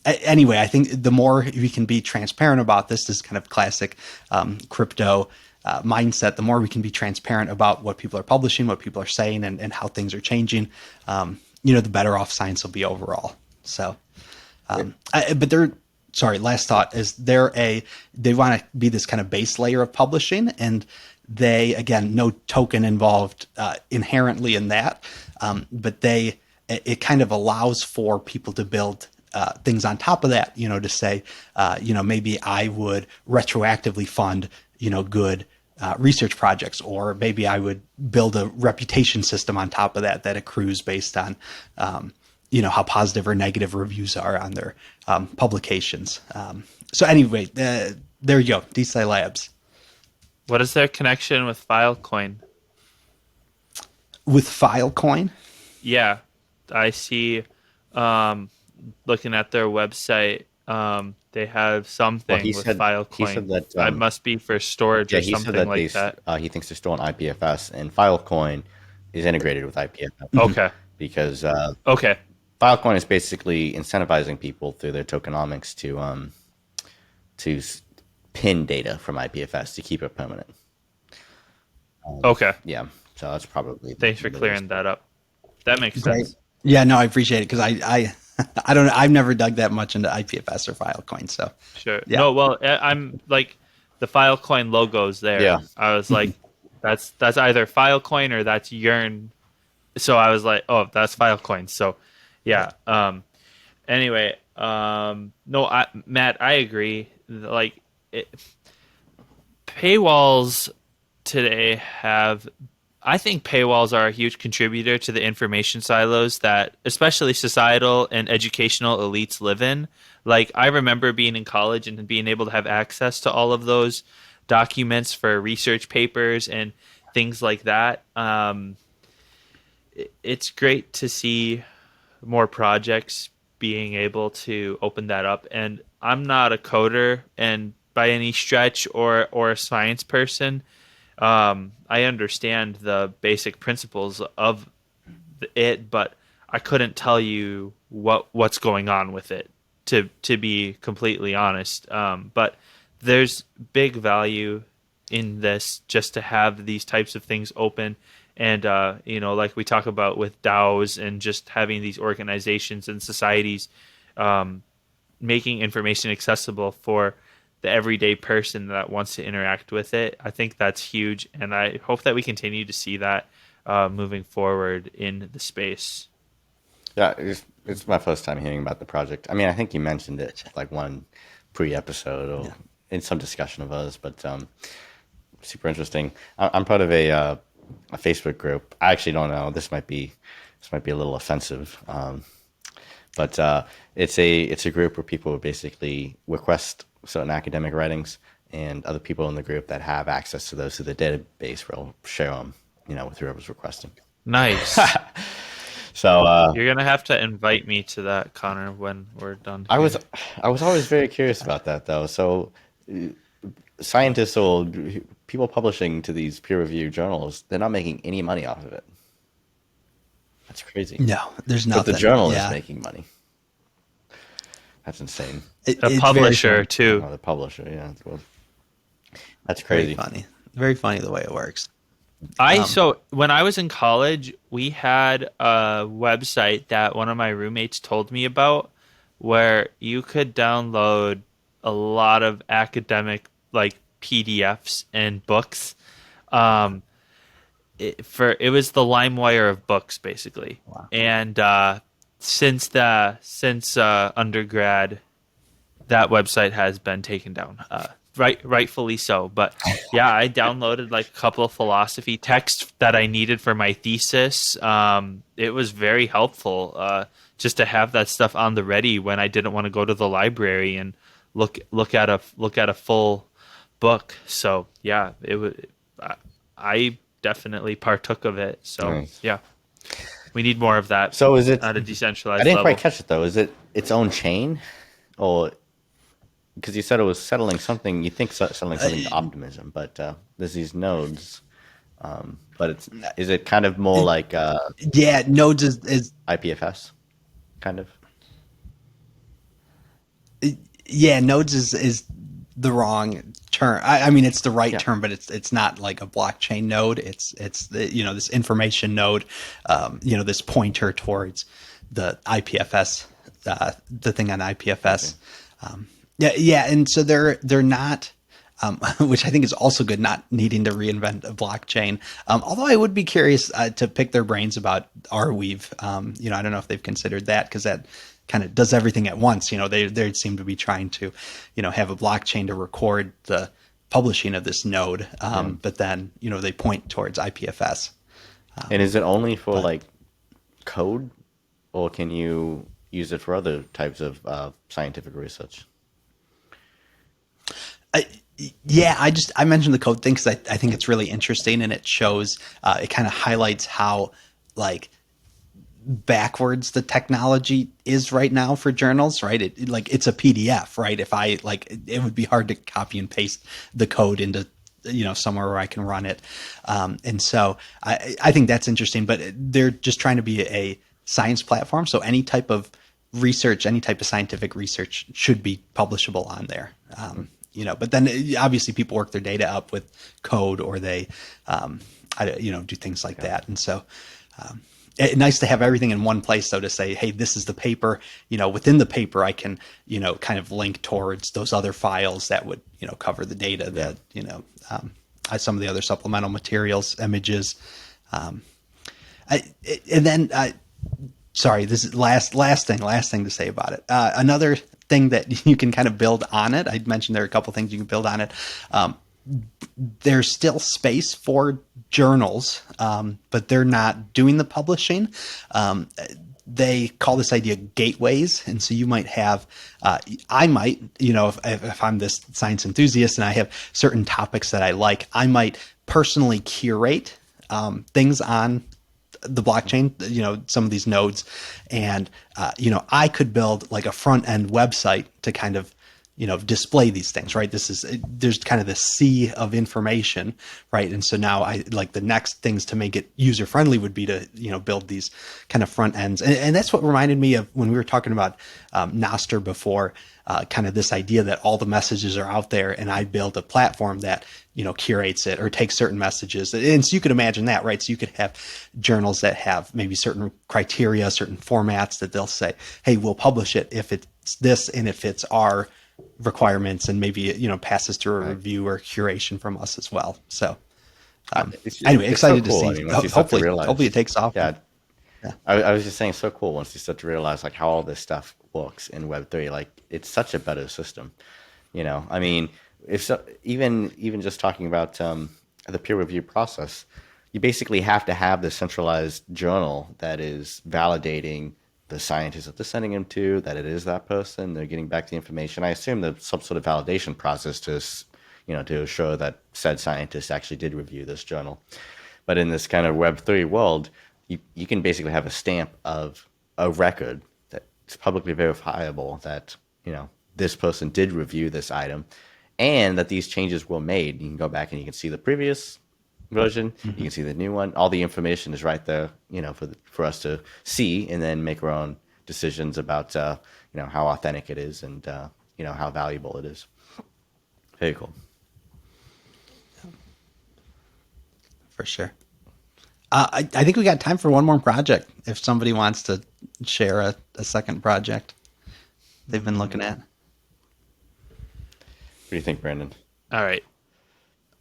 anyway, I think the more we can be transparent about this is kind of classic crypto mindset. The more we can be transparent about what people are publishing, what people are saying, and how things are changing, you know, the better off science will be overall. So, but they're, sorry, last thought is they want to be this kind of base layer of publishing, and they, again, no token involved inherently in that, but it kind of allows for people to build things on top of that, you know, to say, you know, maybe I would retroactively fund, you know, good research projects, or maybe I would build a reputation system on top of that accrues based on, you know, how positive or negative reviews are on their publications. So anyway, there you go, DeSci Labs. What is their connection with Filecoin? With Filecoin? Yeah, I see. Looking at their website, they have something with Filecoin. He said that it must be for storage or something like that. He thinks they're still on IPFS, and Filecoin is integrated with IPFS. Okay. Because okay, Filecoin is basically incentivizing people through their tokenomics to pin data from IPFS to keep it permanent. Okay. Yeah. So that's probably. Thanks for clearing that up. That makes sense. Yeah, no, I appreciate it, because I don't know. I've never dug that much into IPFS or Filecoin. So sure. Yeah. No, well, I'm like, the Filecoin logo's there. Yeah. I was like, that's either Filecoin or that's Yearn. So I was like, oh, that's Filecoin. So yeah. Anyway, no, Matt, I agree. Like, paywalls today I think paywalls are a huge contributor to the information silos that especially societal and educational elites live in. Like, I remember being in college and being able to have access to all of those documents for research papers and things like that. It's great to see more projects being able to open that up. And I'm not a coder and by any stretch or a science person. I understand the basic principles of it, but I couldn't tell you what's going on with it, to be completely honest. But there's big value in this, just to have these types of things open. And, you know, like we talk about with DAOs and just having these organizations and societies making information accessible for the everyday person that wants to interact with it. I think that's huge, and I hope that we continue to see that moving forward in the space. Yeah, it's my first time hearing about the project. I mean, I think you mentioned it like one pre-episode or in some discussion of ours, but super interesting. I'm part of a Facebook group. I actually don't know. This might be a little offensive, but it's a group where people basically request certain academic writings, and other people in the group that have access to those through the database will share them, with whoever's requesting. Nice. So You're gonna have to invite me to that, Connor, when we're done I here. was I was always very curious about that though. So scientists or people publishing to these peer-reviewed journals, they're not making any money off of it. That's crazy. No, there's But the nothing. journal is Yeah, making money. That's insane. A it's very publisher funny. too. Oh, the publisher, yeah. Well, that's Very crazy. funny. Very funny the way it works. So when I was in college, we had a website that one of my roommates told me about where you could download a lot of academic like PDFs and books. Um, it was the LimeWire of books basically. Wow. And since undergrad, that website has been taken down. Rightfully so. But yeah, I downloaded like a couple of philosophy texts that I needed for my thesis. It was very helpful just to have that stuff on the ready when I didn't want to go to the library and look at a full book. So yeah, it was. I definitely partook of it. So Nice. yeah, we need more of that So is it? at a I decentralized didn't level. quite catch it though. Is it its own chain, or because you said it was settling something? You think settling something to optimism, but there's these nodes. But is it kind of more like Yeah, Nodes is IPFS, kind of? yeah, Nodes is the wrong term. I mean, it's the right Yeah. term, but it's not like a blockchain node. It's the, this information node, this pointer towards the IPFS, the thing on IPFS. Yeah, and so they're not. Which I think is also good, not needing to reinvent a blockchain. Although I would be curious to pick their brains about Arweave. I don't know if they've considered that, because that kind of does everything at once. They seem to be trying to, have a blockchain to record the publishing of this node, but then they point towards IPFS. And is it only for like code, or can you use it for other types of scientific research? Yeah, I mentioned the code thing because I think it's really interesting, and it shows it kind of highlights how like backwards the technology is right now for journals, right? It's a PDF, right? If I it would be hard to copy and paste the code into somewhere where I can run it, and so I think that's interesting. But they're just trying to be a science platform, so any type of research, any type of scientific research should be publishable on there. But then obviously people work their data up with code, or they, do things like that. And so, nice to have everything in one place, though, to say, hey, this is the paper. Within the paper, I can, kind of link towards those other files that would, cover the data that, some of the other supplemental materials, images, sorry, this is last thing to say about it. Another thing that you can kind of build on it. I mentioned there are a couple things you can build on it. There's still space for journals, but they're not doing the publishing. They call this idea gateways. And so you might have, I might, if I'm this science enthusiast and I have certain topics that I like, I might personally curate things on the blockchain, some of these nodes, and I could build like a front end website to kind of display these things, right? There's kind of this sea of information, right? And so now the next things to make it user friendly would be to build these kind of front ends, and that's what reminded me of when we were talking about Nostr before, kind of this idea that all the messages are out there, and I build a platform that curates it or takes certain messages. And so you could imagine that, right? So you could have journals that have maybe certain criteria, certain formats that they'll say, hey, we'll publish it if it's this and if it's our requirements and maybe, passes through a Right. review or curation from us as well. So anyway, It's so excited to cool. I see. mean, once you start to Hopefully realize, it takes off. yeah, Yeah. I was just saying, it's so cool once you start to realize like how all this stuff works in Web3. Like, it's such a better system. I mean, if so, even just talking about the peer review process, you basically have to have this centralized journal that is validating the scientists that they're sending them to, that it is that person. They're getting back the information. I assume there's some sort of validation process to assure that said scientist actually did review this journal. But in this kind of Web3 world, you can basically have a stamp of a record that's publicly verifiable that, this person did review this item and that these changes were made. You can go back and you can see the previous version, you can see the new one. All the information is right there, for us to see and then make our own decisions about, how authentic it is and, how valuable it is. Very cool. For sure. I think we got time for one more project. If somebody wants to share a second project they've been looking at. What do you think, Brandon? All right.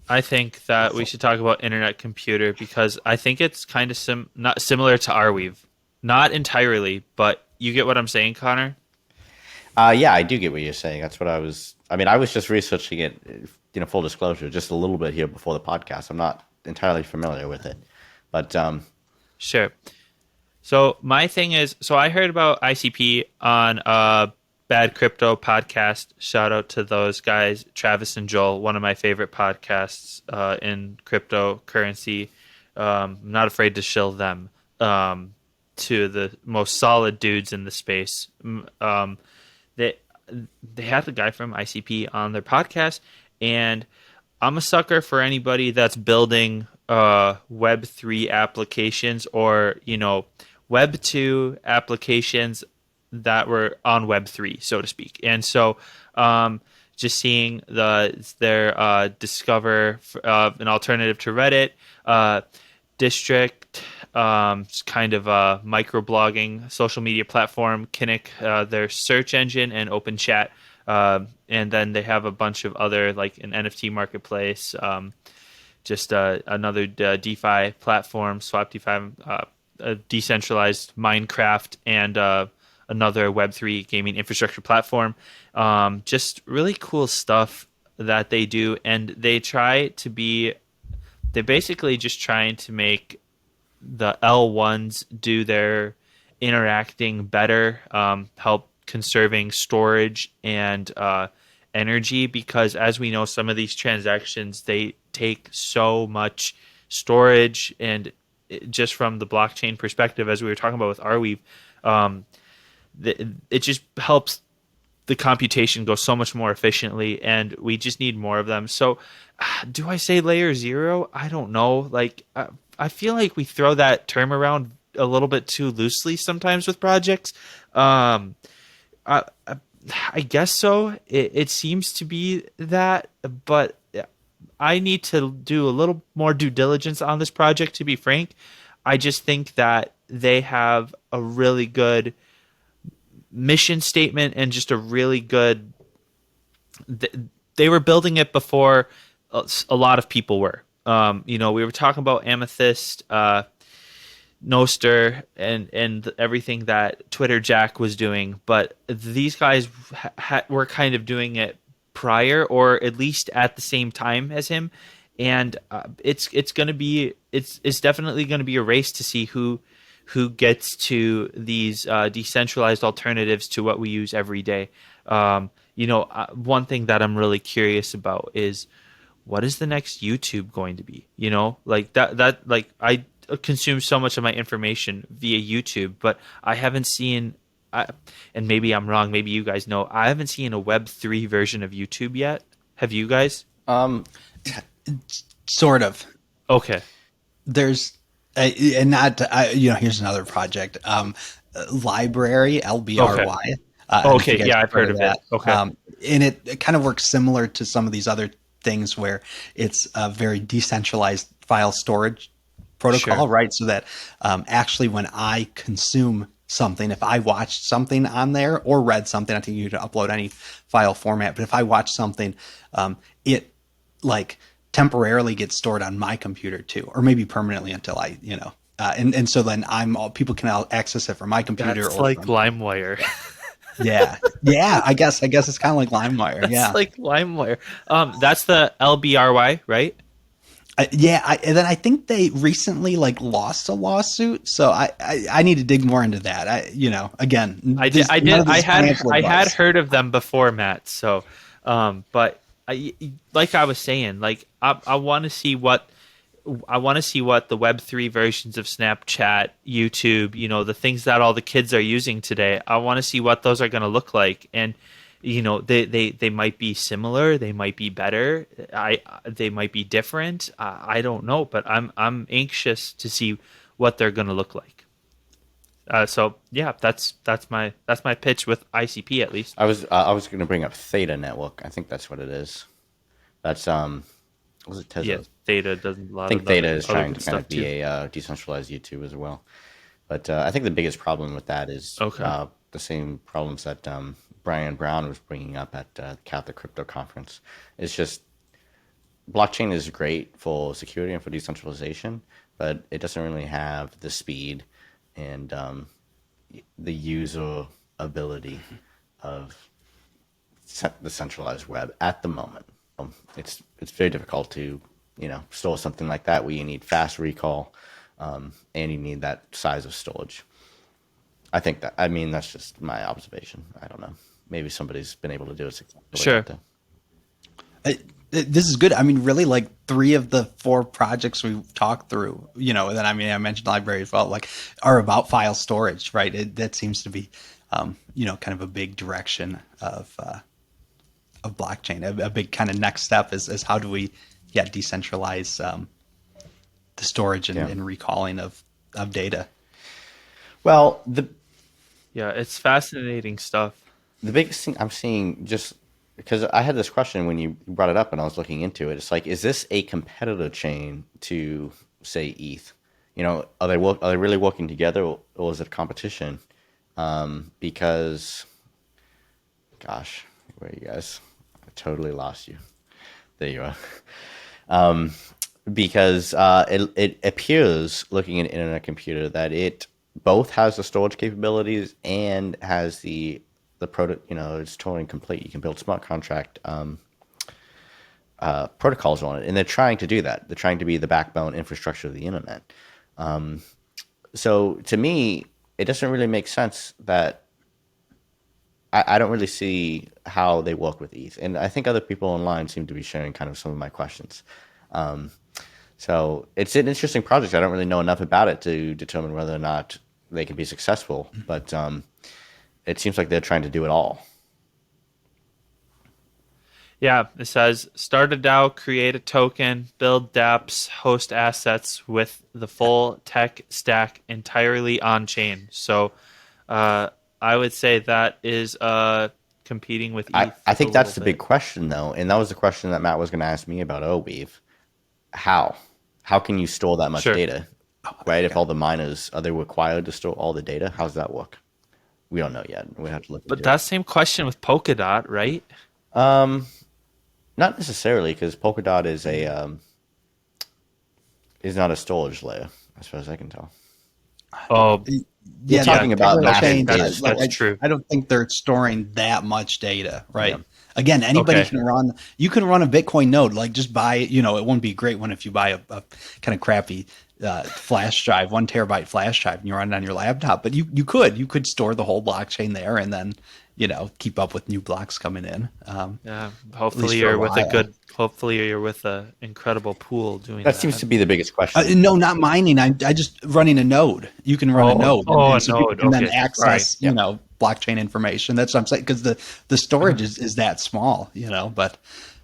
I think that we should talk about Internet Computer because I think it's kind of not similar to Arweave. Not entirely, but you get what I'm saying, Connor? Yeah, I do get what you're saying. That's what I was just researching it, full disclosure, just a little bit here before the podcast. I'm not entirely familiar with it. But Sure. So my thing is, I heard about ICP on Bad Crypto podcast. Shout out to those guys, Travis and Joel, one of my favorite podcasts in cryptocurrency. I'm not afraid to shill them to the most solid dudes in the space. They had the guy from ICP on their podcast, and I'm a sucker for anybody that's building Web3 applications or Web2 applications that were on Web3, so to speak. And so just seeing their discover an alternative to Reddit, District, kind of a microblogging social media platform, Kinnick, their search engine, and OpenChat. And then they have a bunch of other, like an NFT marketplace, just another DeFi platform, Swap DeFi, a decentralized Minecraft, and another Web3 gaming infrastructure platform. Just really cool stuff that they do, and they're basically just trying to make the L1s do their interacting better, help conserving storage and energy, because as we know, some of these transactions, they take so much storage, and just from the blockchain perspective, as we were talking about with Arweave, it just helps the computation go so much more efficiently, and we just need more of them. So do I say layer zero? I don't know. Like, I feel like we throw that term around a little bit too loosely sometimes with projects. I guess so. It seems to be that, but I need to do a little more due diligence on this project, to be frank. I just think that they have a really good mission statement and just a really good... They were building it before a lot of people were. We were talking about Amethyst, Noster, and everything that Twitter Jack was doing, but these guys were kind of doing it prior, or at least at the same time as him, and it's definitely going to be a race to see who gets to these decentralized alternatives to what we use every day. One thing that I'm really curious about is, what is the next YouTube going to be? Like that like I consume so much of my information via YouTube, but I haven't seen, and maybe I'm wrong, maybe you guys know, I haven't seen a Web3 version of YouTube yet. Have you guys? Sort of. Okay. There's and not here's another project, library, LBRY. Okay, yeah, I've heard of that. Okay. And it kind of works similar to some of these other things where it's a very decentralized file storage protocol, Sure. right? So that actually when I consume something, if I watched something on there or read something, I think you can upload any file format. But if I watch something, it like temporarily gets stored on my computer too, or maybe permanently until I, and so then people can access it from my computer That's or like from, LimeWire. yeah. I guess it's kind of like LimeWire. That's Yeah. like LimeWire. That's the LBRY, right? And then I think they recently like lost a lawsuit, so I need to dig more into that. Again, none of this is financial I had advice. heard of them before, Matt. So, but like I was saying, like I want to see what the Web3 versions of Snapchat, YouTube, the things that all the kids are using today. I want to see what those are going to look like, and they might be similar, they might be better, they might be different. I don't know, but I'm anxious to see what they're going to look like. So yeah, that's my pitch with ICP at least. I was going to bring up Theta Network. I think that's what it is. That's was it Yeah, Tezos? Theta does a I lot think of Theta other is trying good to kind stuff of be too. a decentralized YouTube as well. But I think the biggest problem with that is Okay. the same problems that Brian Brown was bringing up at Catholic Crypto Conference. It's just blockchain is great for security and for decentralization, but it doesn't really have the speed and the user ability of the centralized web at the moment. It's very difficult to store something like that where you need fast recall and you need that size of storage. I mean that's just my observation. I don't know. Maybe somebody's been able to do it successfully Sure. out there. This is good. I mean, really, like 3 of the 4 projects we've talked through, and then I mentioned library as well, like are about file storage, right? That seems to be, kind of a big direction of blockchain. A big kind of next step is how do we, decentralize the storage and, Yeah. and recalling of data. Well, Yeah, it's fascinating stuff. the biggest thing I'm seeing, just because I had this question when you brought it up and I was looking into it, it's like, is this a competitor chain to say ETH? Are they really working together, or is it a competition? Because, gosh, where are you guys? I totally lost you. There you are. Because it appears, looking at an internet computer, that it both has the storage capabilities and has the product. It's totally complete. You can build smart contract protocols on it, and they're trying to do that. They're trying to be the backbone infrastructure of the internet. So to me, it doesn't really make sense that I don't really see how they work with ETH, and I think other people online seem to be sharing kind of some of my questions. So it's an interesting project. I don't really know enough about it to determine whether or not they can be successful, but it seems like they're trying to do it all. Yeah, it says start a DAO, create a token, build dApps, host assets with the full tech stack entirely on chain. So I would say that is competing with ETH I a think little that's the big bit. question, though, and that was the question that Matt was going to ask me about Arweave. How? How can you store that much Sure. data? Right? If all the miners are they required to store all the data? How's that work? We don't know yet. We have to look But into it. that same question with Polkadot, right? Not necessarily, because Polkadot is not a storage layer, as far as I can tell. Oh, You're Yeah, talking about the massive okay, chain. data that's storage. true. I don't think they're storing that much data, Yeah. right? Again, anybody Okay. can run. You can run a Bitcoin node. Like just buy. It wouldn't be a great one if you buy a kind of crappy flash drive, 1 terabyte flash drive, and you run it on your laptop. But you could store the whole blockchain there, and then keep up with new blocks coming in. Yeah. At least for a while. Hopefully you're with a incredible pool doing That seems that. to be the biggest question. No, not mining. I just running a node. You can run a Oh, node, and so people node. can then Okay. Sorry. access, Yeah. blockchain information. That's what I'm saying because the storage is that small, But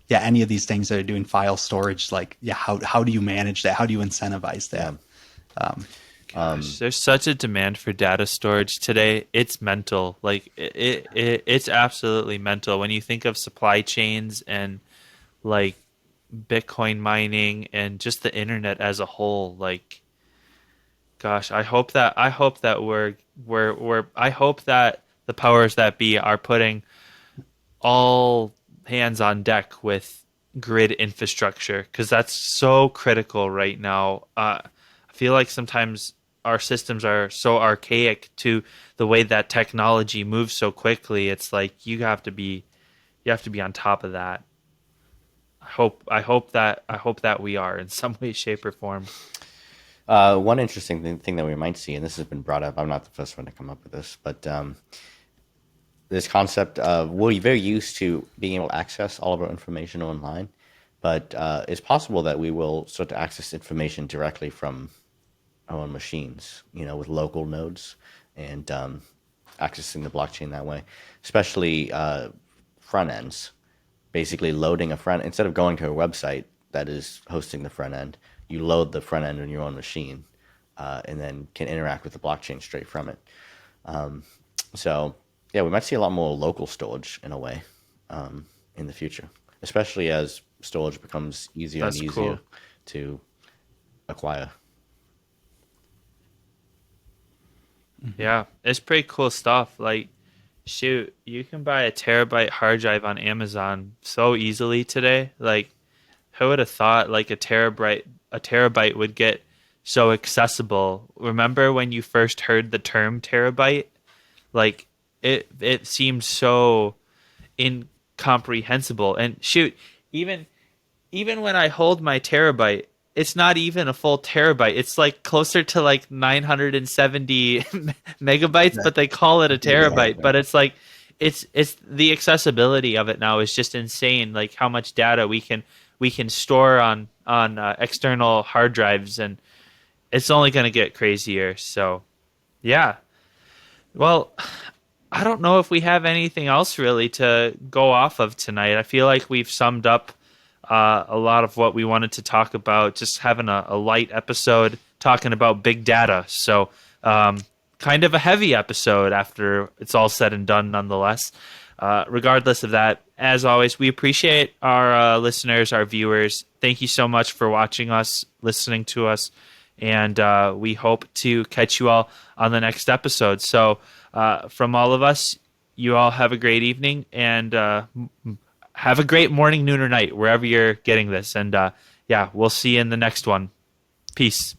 yeah, any of these things that are doing file storage, like how do you manage that? How do you incentivize that? Gosh, there's such a demand for data storage today. It's mental. Like it's absolutely mental when you think of supply chains and like Bitcoin mining and just the internet as a whole. Like, Gosh, I hope that the powers that be are putting all hands on deck with grid infrastructure because that's so critical right now. I feel like sometimes our systems are so archaic to the way that technology moves so quickly. It's like you have to be on top of that. I hope that we are in some way, shape, or form. One interesting thing that we might see, and this has been brought up, I'm not the first one to come up with this, but this concept of we're very used to being able to access all of our information online, but it's possible that we will start to access information directly from our own machines, with local nodes and accessing the blockchain that way, especially front ends. Basically, loading a front instead of going to a website that is hosting the front end, you load the front end on your own machine, and then can interact with the blockchain straight from it. So, yeah, we might see a lot more local storage in a way in the future, especially as storage becomes easier and That's easier cool. to acquire. Yeah, it's pretty cool stuff. Like, shoot, you can buy a terabyte hard drive on Amazon so easily today. Like, who would have thought like a terabyte would get so accessible? Remember when you first heard the term terabyte? Like, it seemed so incomprehensible. And shoot, even even when I hold my terabyte, it's not even a full terabyte. It's like closer to like 970 megabytes, but they call it a terabyte. Exactly. But it's like it's the accessibility of it now is just insane. Like how much data we can store on external hard drives, and it's only going to get crazier. So yeah, well, I don't know if we have anything else really to go off of tonight. I feel like we've summed up a lot of what we wanted to talk about, just having a light episode talking about big data. So, kind of a heavy episode after it's all said and done, nonetheless. Regardless of that, as always, we appreciate our listeners, our viewers. Thank you so much for watching us, listening to us, and we hope to catch you all on the next episode. So, from all of us, you all have a great evening and have a great morning, noon, or night, wherever you're getting this. And yeah, we'll see you in the next one. Peace.